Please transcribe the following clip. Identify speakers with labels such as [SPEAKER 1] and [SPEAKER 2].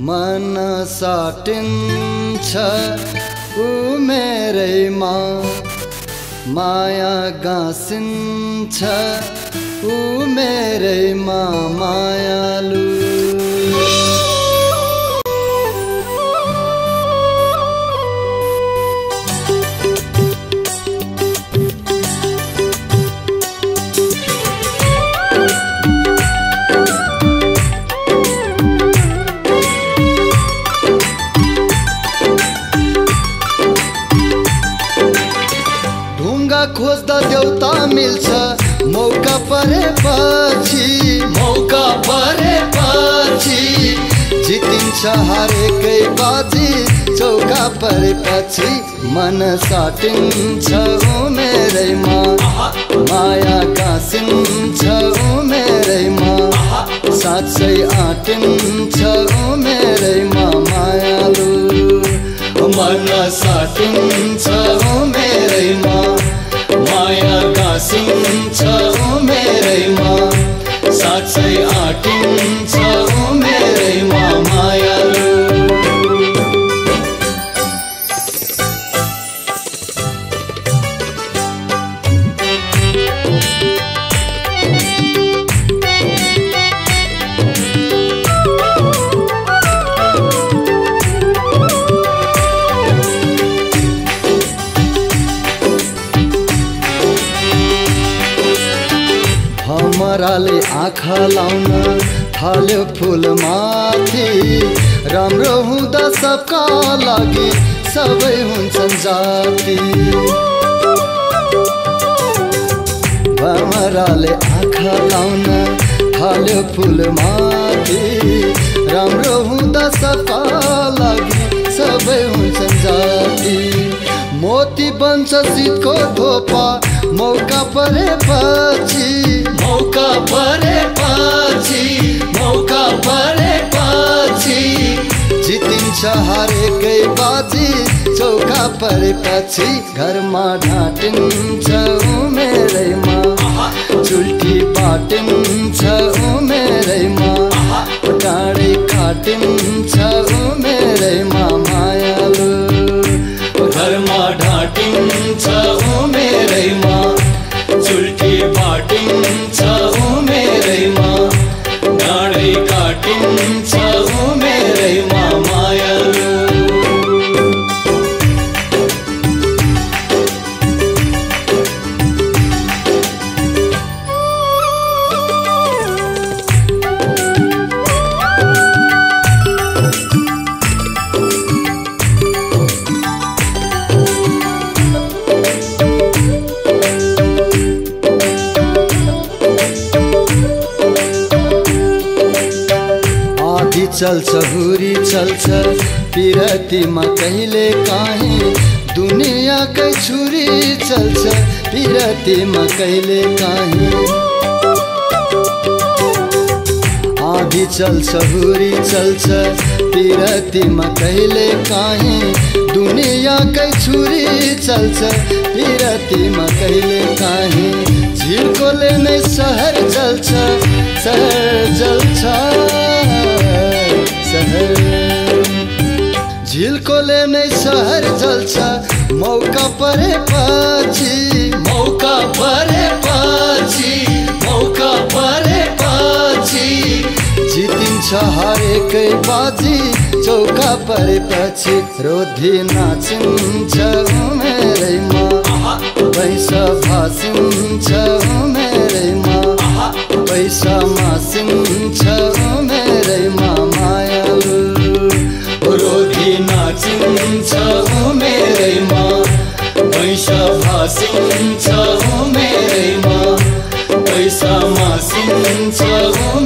[SPEAKER 1] मन साटिन्छ ऊ मेरैमा, माया गाँसिन्छ ऊ मेरैमा मायालु। खोज्दा देउता मिल्छ मौका परेपछि, मौका परेपछि जितिन्छ हरेकै बाजी चौका परेपछि। मन साटिन्छ ऊ मेरैमा, माया गाँसिन्छ ऊ मेरैमा, साँच्चै आँटिन्छ ऊ मेरैमा मायालु। मन साटिन्छ ऊ मेरैमा, माया गाँसिन्छ ऊ मेरैमा, साँच्चै आँटिन्छ ऊ मेरैमा मायालु। हमराले आँखा लाउन थाल्यो फुलमाथि, राम्रो हुँदा सबका लागि सबै हुन्छन् जाति। हमराले आँखा लाउन थाल्यो फुलमाथि, राम्रो हुँदा सबका लागि सबै हुन्छन् जाति। मोती बन्छ शीतको थोपा मौका परेपछि, मौका परेपछि, मौका परेपछि जितिन्छ हरेकै बाजी चौका परेपछि। घरमा ढाँटिन्छ ऊ मेरैमा, चुल्ठी बाटिन्छ ऊ मेरैमा, डाँडै काटिन्छ ऊ मेरैमा मायालु। घरमा ढाँटिन्छ ऊ मेरैमा, चुल्ठी बाटिन्छ ऊ मेरैमा, डाँडै काटिन्छ ऊ मेरैमा मायालु। चल्छ हुरी चल्छ पिरतीमा कहिले काहीँ, दुनियाँकै छुरी चल्छ पिरतीमा कहिले काहीँ। आँधी चल्छ हुरी चल्छ पिरतीमा कहिले काहीँ, दुनियाँकै छुरी चल्छ पिरतीमा कहिले काहीँ। झिल्कोले नै सहर जल्छ, सहर जल्छ सहर, झिल्कोले नै सहर जल्छ मौका परेपछि, मौका परेपछि, मौका परेपछि जितिन्छ हरेकै बाजी चौका परेपछि। रोधी नाचिन्छ ऊ मेरैमा, पैसा भासिन्छ ऊ मेरैमा, पैसा मासिन्छ ऊ मेरैमा मायालु। रोधी नाचिन्छ ऊ मेरैमा, पैसा भासिन्छ ऊ मेरैमा, पैसा मासिन्छ ऊ